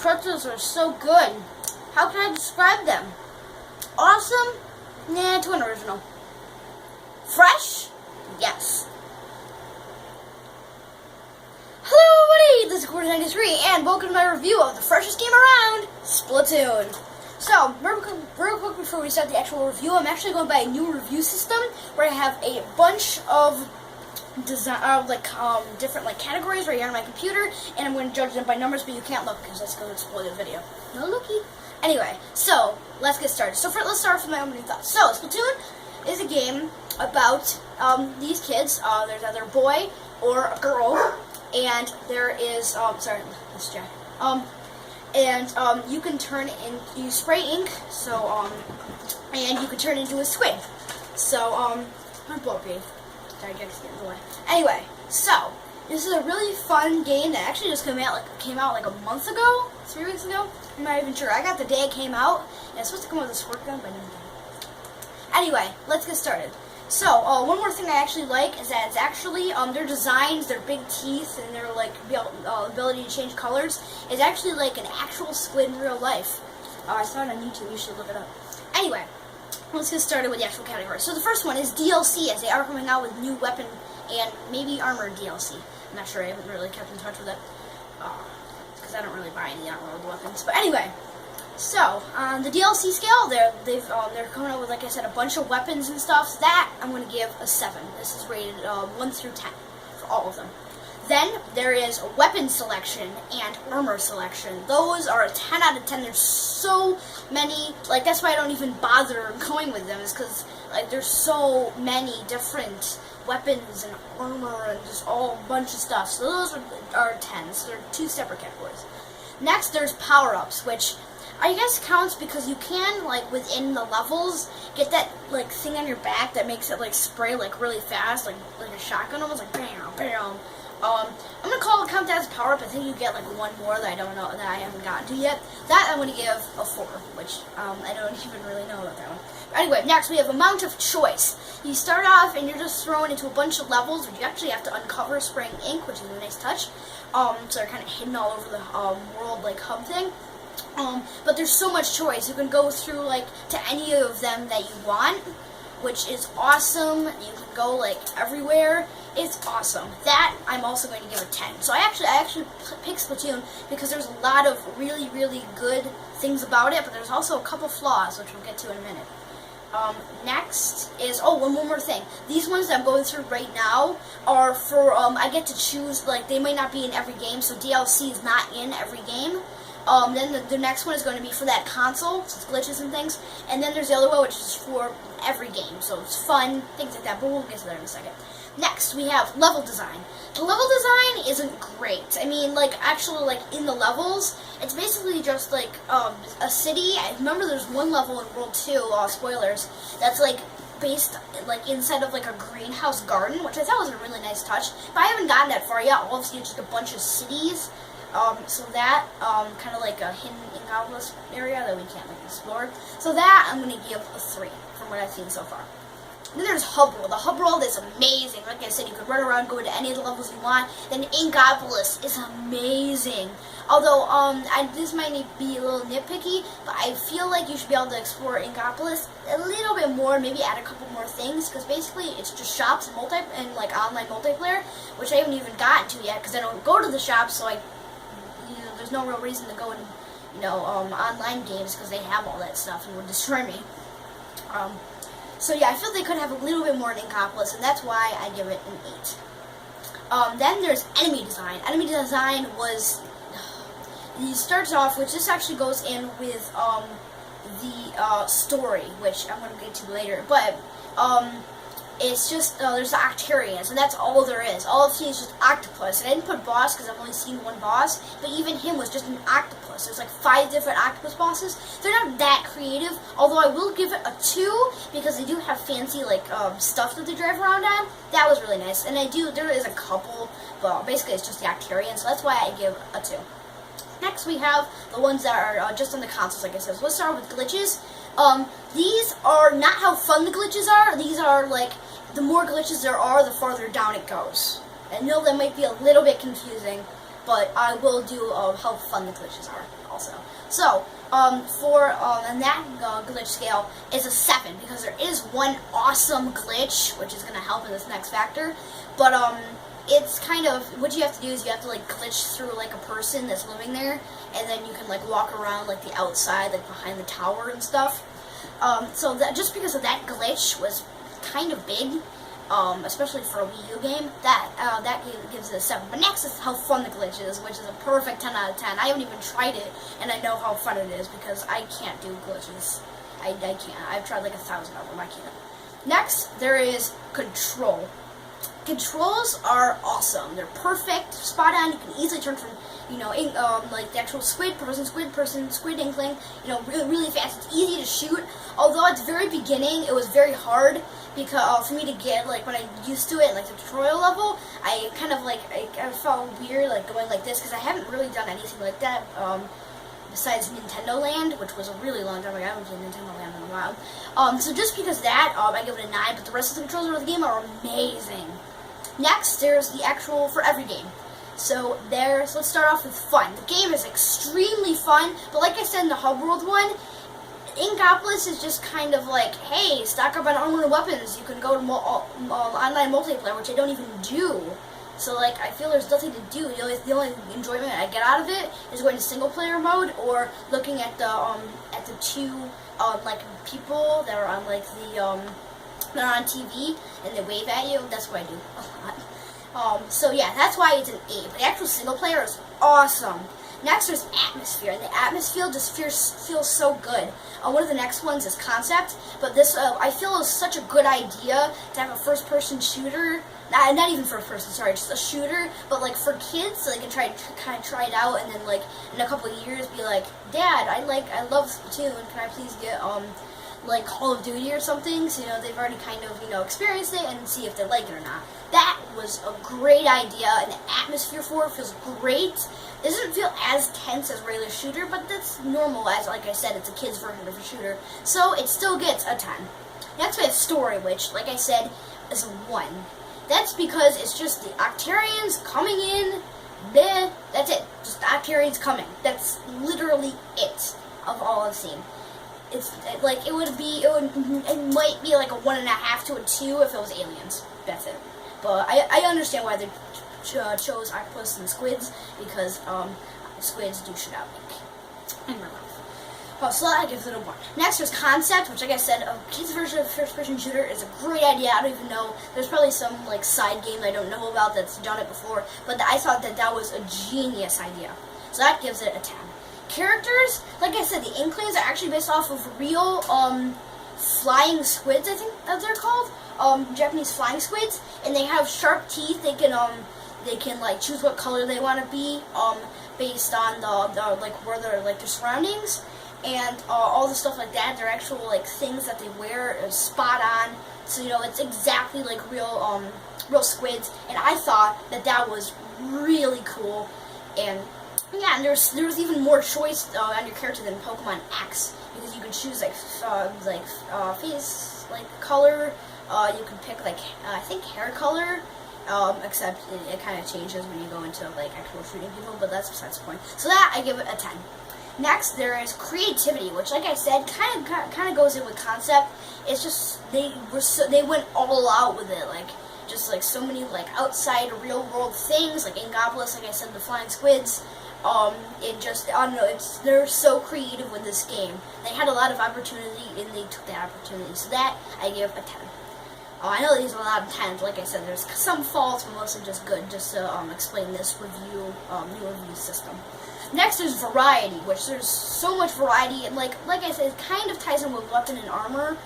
pretzels are so good. How can I describe them? Awesome? Nah, too unoriginal. Fresh? Yes. Hello everybody, this is Quarter93, and welcome to my review of the freshest game around, Splatoon. So, real quick before we start the actual review, I'm actually going by a new review system where I have a bunch of different categories right here on my computer, and I'm going to judge them by numbers, but you can't look because that's going to spoil the video. No looky. Anyway, so let's get started. So let's start with my opening thoughts. So, Splatoon is a game about these kids. There's either a boy or a girl, and there is sorry, let's check. You can turn in, you spray ink, so and you can turn into a squid. So I'm blurry. Sorry, I just get in the way. Anyway, so this is a really fun game that actually just came out like a month ago, 3 weeks ago. I'm not even sure. I got the day it came out, and it's supposed to come with a squirt gun, but I didn't get it. Anyway, let's get started. So, one more thing I actually like is that it's actually, their designs, their big teeth, and their, ability to change colors is actually like an actual squid in real life. I saw it on YouTube, you should look it up. Anyway, let's get started with the actual category. So the first one is DLC, as they are coming out with new weapon and maybe armor DLC. I'm not sure, I haven't really kept in touch with it, because I don't really buy any armor with weapons. But anyway. So, on the DLC scale, they're coming out with, like I said, a bunch of weapons and stuff. So that I'm going to give a 7. This is rated 1 through 10 for all of them. Then there is a weapon selection and armor selection. Those are a 10 out of 10. There's so many, that's why I don't even bother going with them, is because there's so many different weapons and armor and just all a bunch of stuff. So those are 10s. They're 2 separate categories. Next, there's power-ups, which I guess counts because you can, within the levels, get that, thing on your back that makes it, spray, really fast, like a shotgun, almost, bam, bam. I'm gonna count that as a power-up. I think you get, one more that I don't know, that I haven't gotten to yet. That I'm gonna give a 4, which, I don't even really know about that one. But anyway, next we have amount of choice. You start off, and you're just thrown into a bunch of levels, which you actually have to uncover spraying ink, which is a nice touch. So they're kind of hidden all over the, world, hub thing. But there's so much choice. You can go through, to any of them that you want, which is awesome. You can go, everywhere. It's awesome. That, I'm also going to give a 10. So I actually picked Splatoon because there's a lot of really, really good things about it, but there's also a couple flaws, which we'll get to in a minute. Next is, one more thing. These ones that I'm going through right now are for, I get to choose, they might not be in every game, so DLC is not in every game. Then the next one is going to be for that console, so it's glitches and things. And then there's the other one, which is for every game, so it's fun, things like that, but we'll get to that in a second. Next, we have level design. The level design isn't great. I mean, actually, in the levels, it's basically just, a city. I remember there's one level in World 2, spoilers, that's, based, inside of, a greenhouse garden, which I thought was a really nice touch. But I haven't gotten that far yet. All I've seen is just a bunch of cities. So that, kind of like a hidden Ingopolis area that we can't, explore. So that, I'm going to give a 3 from what I've seen so far. Then there's Hub World. The Hub World is amazing. Like I said, you can run around, go to any of the levels you want. Then Ingopolis is amazing. Although, this might be a little nitpicky, but I feel like you should be able to explore Ingopolis a little bit more, maybe add a couple more things, because basically it's just shops and online multiplayer, which I haven't even gotten to yet, because I don't go to the shops, so there's no real reason to go in, online games, because they have all that stuff and would destroy me. So yeah, I feel they could have a little bit more in Ingopolis, and that's why I give it an 8. Then there's enemy design. Enemy design was, he starts off, which this actually goes in with the story, which I'm going to get to later, but it's just, there's the Octarians, and that's all there is. All I've seen is just octopus. And I didn't put boss because I've only seen one boss, but even him was just an octopus. There's 5 different octopus bosses. They're not that creative, although I will give it a 2 because they do have fancy, stuff that they drive around on. That was really nice. And there is a couple, but basically it's just the Octarians, so that's why I give a 2. Next we have the ones that are just on the consoles, like I said. So let's start with glitches. These are not how fun the glitches are. These are the more glitches there are, the farther down it goes. I know that might be a little bit confusing, but I will do how fun the glitches are also. So, and that glitch scale is a 7 because there is one awesome glitch, which is going to help in this next factor. But it's kind of, what you have to do is you have to like glitch through like a person that's living there, and then you can like walk around like the outside, like behind the tower and stuff. So that just because of that glitch was kind of big, especially for a Wii U game, that gives it a 7. But next is how fun the glitch is, which is a perfect 10 out of 10. I haven't even tried it, and I know how fun it is because I can't do glitches. I can't. I've tried like 1,000 of them. I can't. Next, there is control. Controls are awesome. They're perfect, spot on. You can easily turn from, like the actual squid, squid, inkling, really, really fast. It's easy to shoot. Although at the very beginning, it was very hard because for me to get, like, when I used to it, like the tutorial level, I kind of like, I felt weird, like going like this because I haven't really done anything like that. Besides Nintendo Land, which was a really long time ago. I haven't played Nintendo Land in a while. So just because of that, I give it a 9, but the rest of the controls of the game are amazing. Next, there's the actual for every game. So let's start off with fun. The game is extremely fun, but like I said in the Hub World one, Inkopolis is just kind of like, hey, stock up on armor and weapons. You can go to online multiplayer, which I don't even do. So like, I feel there's nothing to do. The only enjoyment I get out of it is going to single player mode or looking at the two like people that are on like the they're on TV and they wave at you. That's what I do a lot. So yeah, that's why it's an 8. But the actual single player is awesome. Next, there's atmosphere, and the atmosphere just feels so good. One of the next ones is concept, but this I feel is such a good idea to have a first-person shooter. Not even first-person, sorry, just a shooter. But like for kids, so they can try it out, and then like in a couple of years, be like, Dad, I love Splatoon. Can I please get like Call of Duty or something? So they've already kind of experienced it and see if they like it or not. That was a great idea, and the atmosphere for it feels great. It doesn't feel as tense as a regular shooter, but that's normal, as like I said, it's a kid's version of a shooter. So it still gets a 10. Next we have story, which, like I said, is a 1. That's because it's just the Octarians coming in, that's it. Just the Octarians coming. That's literally it of all I've seen. It's like it might be like a 1.5 to a 2 if it was aliens. That's it. But I understand why they chose octopus and squids, because squids do shoot out ink in real life. So that gives it a 1. Next there's concept, which like I said, a kid's version of first-person shooter is a great idea. I don't even know. There's probably some like side game I don't know about that's done it before, but I thought that was a genius idea. So that gives it a 10. Characters, like I said, the Inklings are actually based off of real flying squids, I think that they're called. Japanese flying squids, and they have sharp teeth. They can like choose what color they want to be based on the like where they're like their surroundings, and all the stuff like that. They're actual like things that they wear is spot on. So it's exactly like real squids, and I thought that was really cool. And yeah, and there's even more choice on your character than Pokemon X, because you can choose face color. You can pick I think hair color, except it kind of changes when you go into like actual shooting people. But that's besides the point. So that I give it a 10. Next there is creativity, which like I said kind of goes in with concept. It's just they went all out with it, just so many outside real world things, like Inkopolis, like I said, the flying squids. It just, I don't know, they're so creative with this game. They had a lot of opportunity, and they took that opportunity. So that, I give a 10. I know these are a lot of 10s. Like I said, there's some faults, but mostly just good, just to explain this new review system. Next, there's variety, which there's so much variety, and like I said, it kind of ties in with weapon and armor,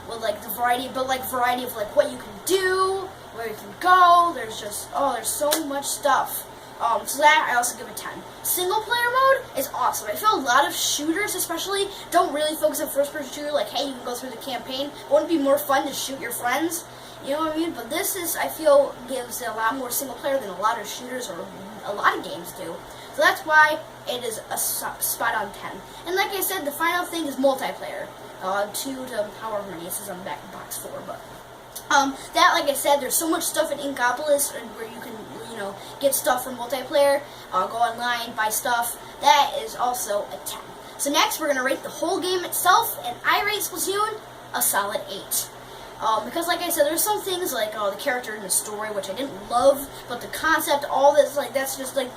with the variety, but variety of what you can do, where you can go. There's just, there's so much stuff. So that I also give a 10. Single player mode is awesome. I feel a lot of shooters especially don't really focus on first person shooter, hey, you can go through the campaign. Wouldn't it be more fun to shoot your friends? You know what I mean? But this I feel, gives a lot more single player than a lot of shooters or a lot of games do. So that's why it is a spot on 10. And like I said, the final thing is multiplayer. 2 to however many, it says on the back of box 4, but that, like I said, there's so much stuff in Inkopolis where you can, get get stuff from multiplayer, go online, buy stuff. That is also a 10. So next, we're going to rate the whole game itself, and I rate Splatoon a solid 8. Because like I said, there's some things like the character and the story, which I didn't love, but the concept, all this, like, that's just like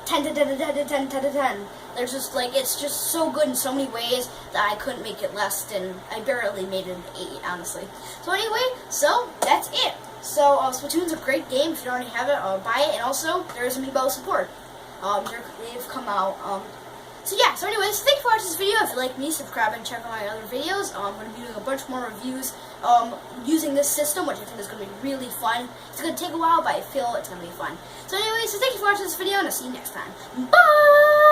10 to 10 to 10 to 10 to 10 to 10. There's just like, it's just so good in so many ways that I couldn't make it less than, I barely made it an 8, honestly. So anyway, so that's it. So Splatoon's a great game. If you don't already have it, buy it. And also, there's Amiibo support. They've come out. So yeah, so anyways, thank you for watching this video. If you like me, subscribe and check out my other videos. I'm going to be doing a bunch more reviews using this system, which I think is going to be really fun. It's going to take a while, but I feel it's going to be fun. So anyways, so thank you for watching this video, and I'll see you next time. Bye!